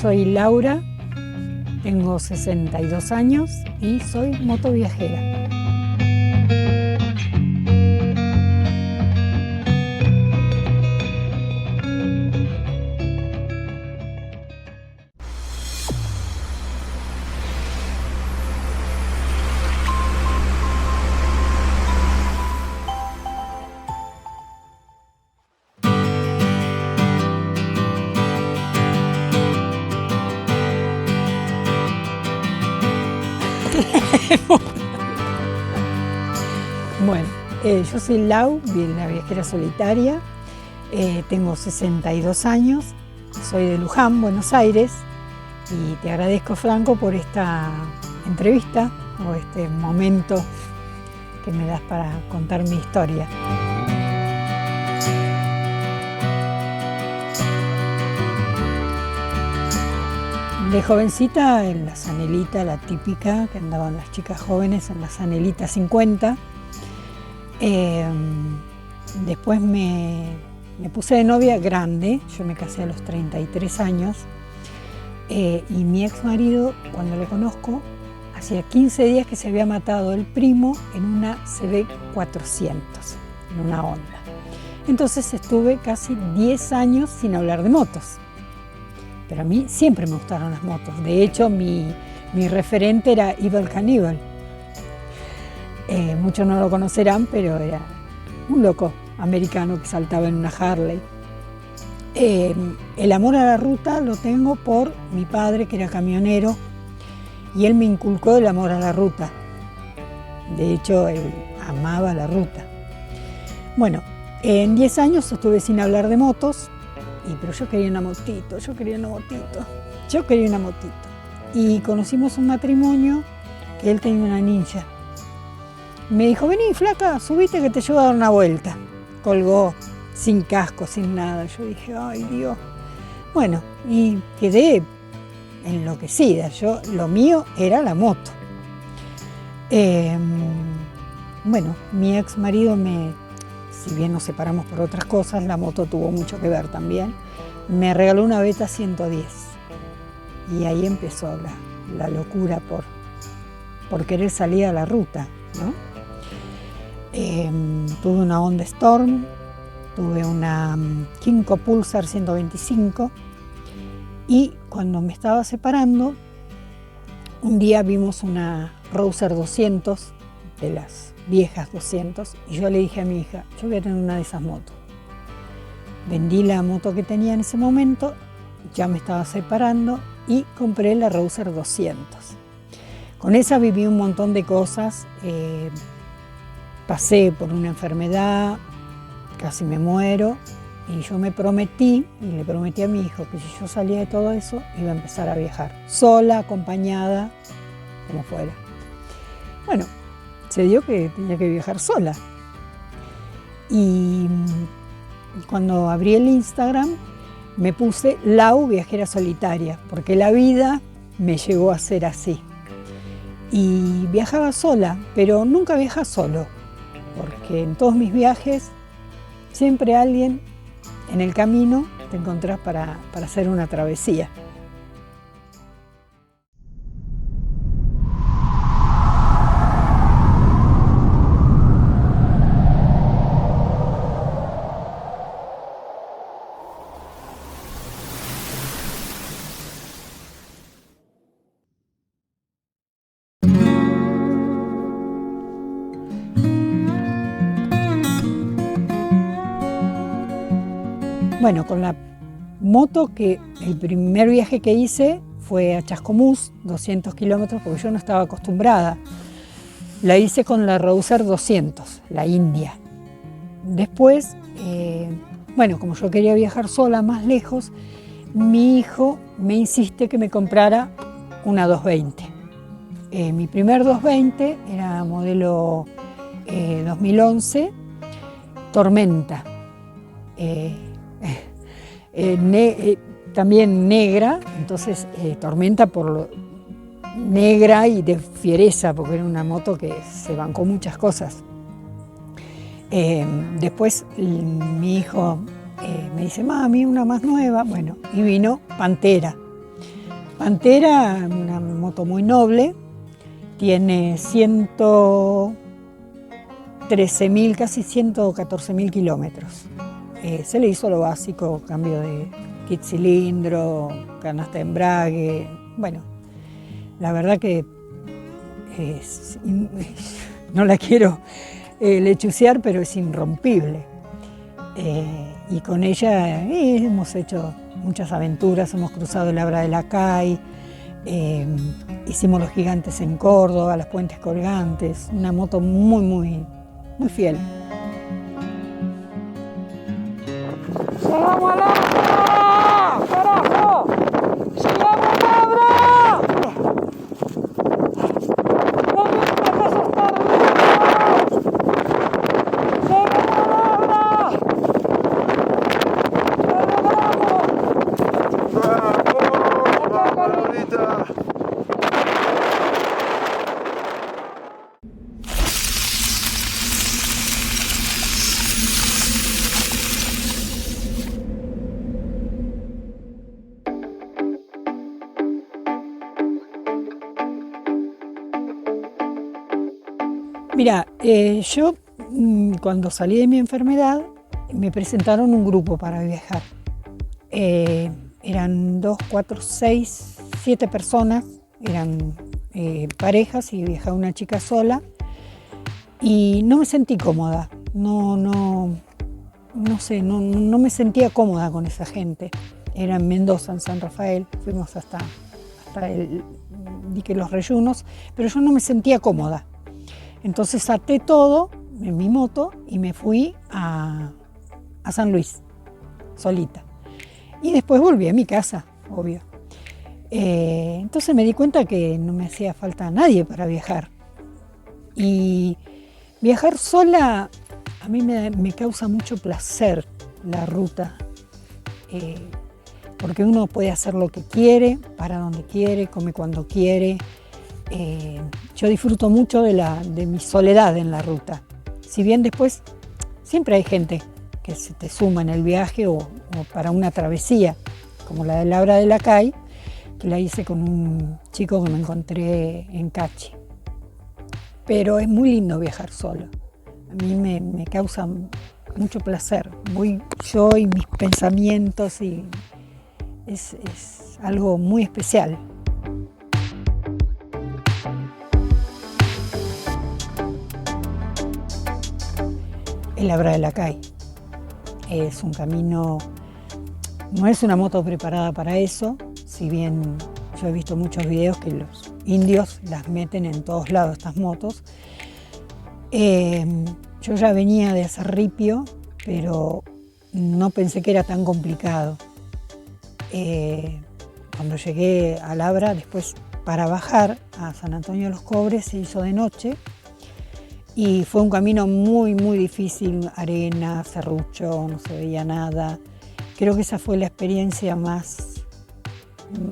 soy Laura, tengo 62 años y soy motoviajera. Bueno, yo soy Lau, la viajera solitaria, tengo 62 años, soy de Luján, Buenos Aires, y te agradezco, Franco, por esta entrevista o este momento que me das para contar mi historia. De jovencita en la Zanelita, la típica que andaban las chicas jóvenes en la Zanelita 50. Después me puse de novia grande, yo me casé a los 33 años y mi ex marido, cuando le conozco, hacía 15 días que se había matado el primo en una CB 400, en una Honda. Entonces estuve casi 10 años sin hablar de motos. Pero a mí siempre me gustaron las motos. De hecho, mi referente era Evel Knievel. Muchos no lo conocerán, pero era un loco americano que saltaba en una Harley. El amor a la ruta lo tengo por mi padre, que era camionero, y él me inculcó el amor a la ruta. De hecho, él amaba la ruta. Bueno, en 10 años estuve sin hablar de motos. Pero yo quería una motito. Y conocimos un matrimonio que él tenía una Ninja. Me dijo, vení, flaca, subite que te llevo a dar una vuelta. Colgó, sin casco, sin nada. Yo dije, ay, Dios. Bueno, y quedé enloquecida. Lo mío era la moto. Bueno, mi ex marido si bien nos separamos por otras cosas, la moto tuvo mucho que ver también. Me regaló una Beta 110 y ahí empezó la locura por querer salir a la ruta, ¿no? Tuve una Honda Storm, tuve una Kymco Pulsar 125 y cuando me estaba separando, un día vimos una Rouser 200 de las viejas 200 y yo le dije a mi hija, yo voy a tener una de esas motos. Vendí la moto que tenía en ese momento, ya me estaba separando y compré la Rouser 200. Con esa viví un montón de cosas, pasé por una enfermedad, casi me muero y yo me prometí y le prometí a mi hijo que si yo salía de todo eso iba a empezar a viajar, sola, acompañada, como fuera. Bueno, se dio que tenía que viajar sola. Y cuando abrí el Instagram me puse Lau Viajera Solitaria, porque la vida me llevó a ser así. Y viajaba sola, pero nunca viaja solo, porque en todos mis viajes siempre alguien en el camino te encontrás para hacer una travesía. Bueno, con la moto, que el primer viaje que hice fue a Chascomús, 200 kilómetros, porque yo no estaba acostumbrada. La hice con la Rouser 200, la India. Después, bueno, como yo quería viajar sola más lejos, mi hijo me insiste que me comprara una 220. Mi primer 220 era modelo 2011, Tormenta. También negra, entonces Tormenta por lo negra y de fiereza, porque era una moto que se bancó muchas cosas. Después mi hijo me dice, mami, una más nueva, bueno, y vino Pantera. Pantera, una moto muy noble, tiene 113.000, casi 114.000 kilómetros. Se le hizo lo básico, cambio de kit cilindro, canasta de embrague. Bueno, la verdad que no la quiero lechucear, pero es irrompible. Y con ella hemos hecho muchas aventuras, hemos cruzado el Abra de la Cay, hicimos los gigantes en Córdoba, las puentes colgantes, una moto muy fiel. ¡Llegamos al Abra! ¡Carajo! ¡Llegamos al Abra! ¡No me dejes estar vivo! ¡Llegamos al Abra! ¡Lo logramos! ¡Vamos, Lolita! Mira, yo cuando salí de mi enfermedad me presentaron un grupo para viajar. Eran 2, 4, 6, 7 personas, eran parejas y viajaba una chica sola y no me sentí cómoda, no sé, no me sentía cómoda con esa gente. Era en Mendoza, en San Rafael, fuimos hasta el dique Los Reyunos, pero yo no me sentía cómoda. Entonces até todo en mi moto y me fui a San Luis, solita. Y después volví a mi casa, obvio. Entonces me di cuenta que no me hacía falta nadie para viajar. Y viajar sola a mí me causa mucho placer la ruta, porque uno puede hacer lo que quiere, para donde quiere, come cuando quiere. Yo disfruto mucho de mi soledad en la ruta. Si bien después siempre hay gente que se te suma en el viaje o para una travesía, como la del Abra de la Cay, que la hice con un chico que me encontré en Cachi. Pero es muy lindo viajar solo. A mí me causa mucho placer. Voy yo y mis pensamientos y es algo muy especial. El Abra de la Cay es un camino, no es una moto preparada para eso, si bien yo he visto muchos videos que los indios las meten en todos lados, estas motos. Yo ya venía de hacer ripio, pero no pensé que era tan complicado. Cuando llegué al Abra, después para bajar a San Antonio de los Cobres se hizo de noche y fue un camino muy difícil, arena, serrucho, no se veía nada. Creo que esa fue la experiencia más,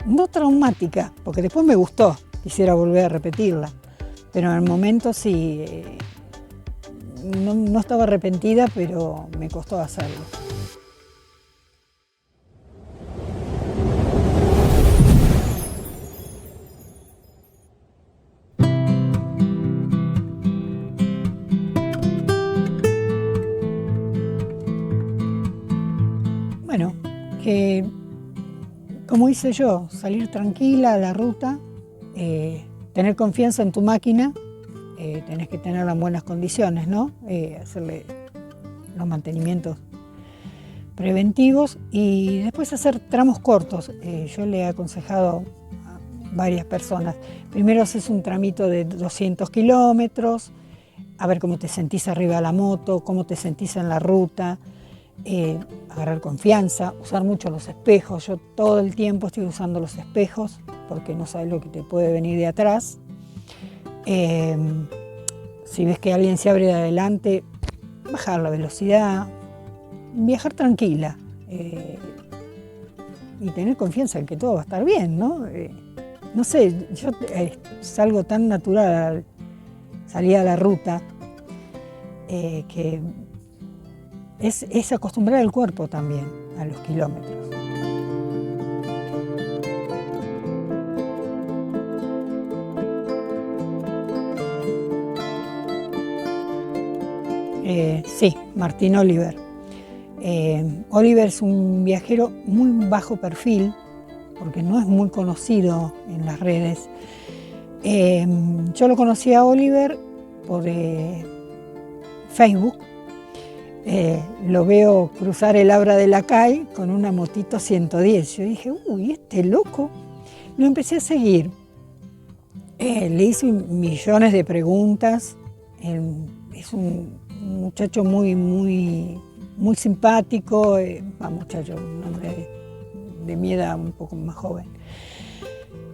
no traumática, porque después me gustó, quisiera volver a repetirla, pero en el momento sí, no estaba arrepentida, pero me costó hacerlo. Bueno, que como hice yo, salir tranquila a la ruta, tener confianza en tu máquina, tenés que tenerla en buenas condiciones, ¿no? Hacerle los mantenimientos preventivos y después hacer tramos cortos. Yo le he aconsejado a varias personas, primero haces un tramito de 200 kilómetros, a ver cómo te sentís arriba de la moto, cómo te sentís en la ruta, agarrar confianza, usar mucho los espejos. Yo todo el tiempo estoy usando los espejos porque no sabes lo que te puede venir de atrás. Si ves que alguien se abre de adelante, bajar la velocidad, viajar tranquila y tener confianza en que todo va a estar bien, ¿no? No sé, yo salgo tan natural, salí a la ruta, que es acostumbrar el cuerpo también a los kilómetros. Sí, Martín Oliver. Oliver es un viajero muy bajo perfil, porque no es muy conocido en las redes. Yo lo conocí a Oliver por Facebook. Lo veo cruzar el Abra de la Cay con una motito 110. Yo dije, uy, este loco. Lo empecé a seguir. Le hice millones de preguntas. Es un muchacho muy simpático. Muchacho, un hombre de mi edad, un poco más joven.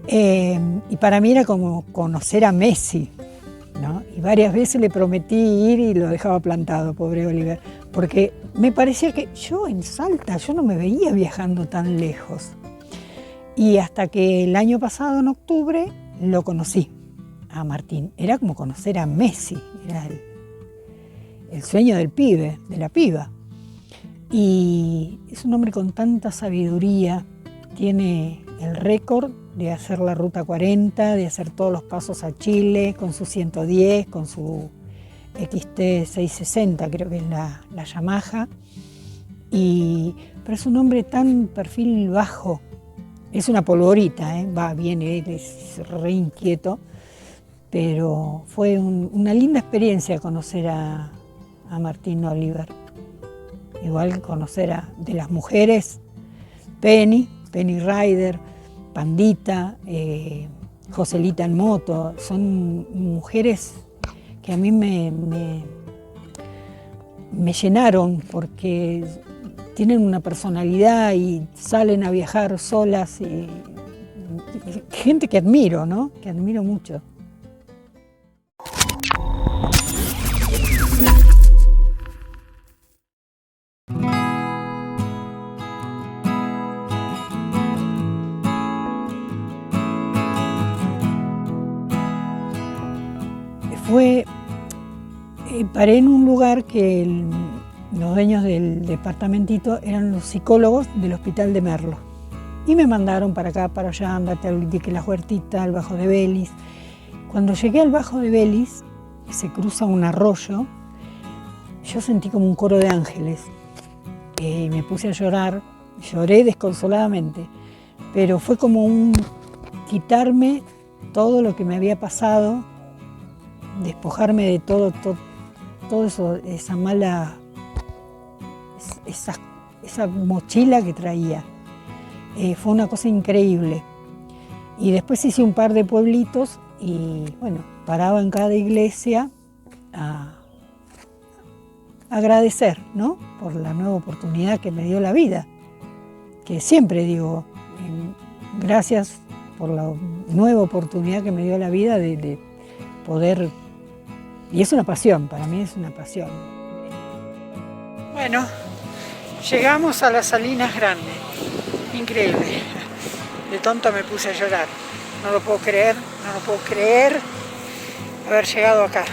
Y para mí era como conocer a Messi, ¿no? Y varias veces le prometí ir y lo dejaba plantado, pobre Oliver, porque me parecía que yo en Salta, yo no me veía viajando tan lejos. Y hasta que el año pasado, en octubre, lo conocí a Martín. Era como conocer a Messi, era el sueño del pibe, de la piba. Y es un hombre con tanta sabiduría, tiene el récord de hacer la Ruta 40, de hacer todos los pasos a Chile con su 110, con su XT 660, creo que es la Yamaha. Pero es un hombre tan perfil bajo, es una polvorita, va bien, él es re inquieto, pero fue una linda experiencia conocer a Martín Oliver. Igual que conocer de las mujeres, Penny Ryder, Pandita, Joselita en moto, son mujeres que a mí me llenaron porque tienen una personalidad y salen a viajar solas, y gente que admiro, ¿no? Que admiro mucho. Paré en un lugar que los dueños del departamentito eran los psicólogos del Hospital de Merlo. Y me mandaron para acá, para allá, andate al Dique La Huertita, al Bajo de Belis. Cuando llegué al Bajo de Belis, se cruza un arroyo, yo sentí como un coro de ángeles. Me puse a llorar, lloré desconsoladamente, pero fue como un quitarme todo lo que me había pasado, despojarme de todo eso, esa mala, esa mochila que traía. Fue una cosa increíble. Y después hice un par de pueblitos y bueno, paraba en cada iglesia a agradecer, ¿no? Por la nueva oportunidad que me dio la vida. Que siempre digo, gracias por la nueva oportunidad que me dio la vida de poder. Y es una pasión, para mí es una pasión. Bueno, llegamos a las Salinas Grandes. Increíble. De tonta me puse a llorar. No lo puedo creer haber llegado acá.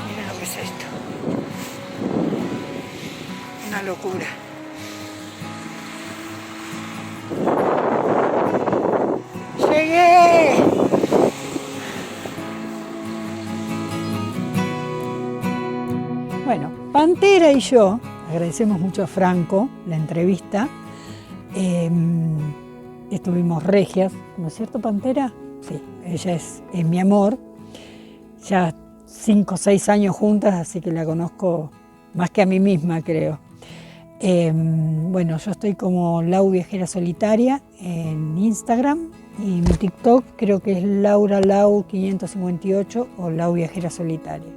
Miren lo que es esto. Una locura. ¡Llegué! Bueno, Pantera y yo, agradecemos mucho a Franco la entrevista, estuvimos regias, ¿no es cierto, Pantera? Sí, ella es mi amor, ya 5 o 6 años juntas, así que la conozco más que a mí misma, creo. Bueno, yo estoy como Lau Viajera Solitaria en Instagram y mi TikTok creo que es Laura Lau 558 o Lau Viajera Solitaria.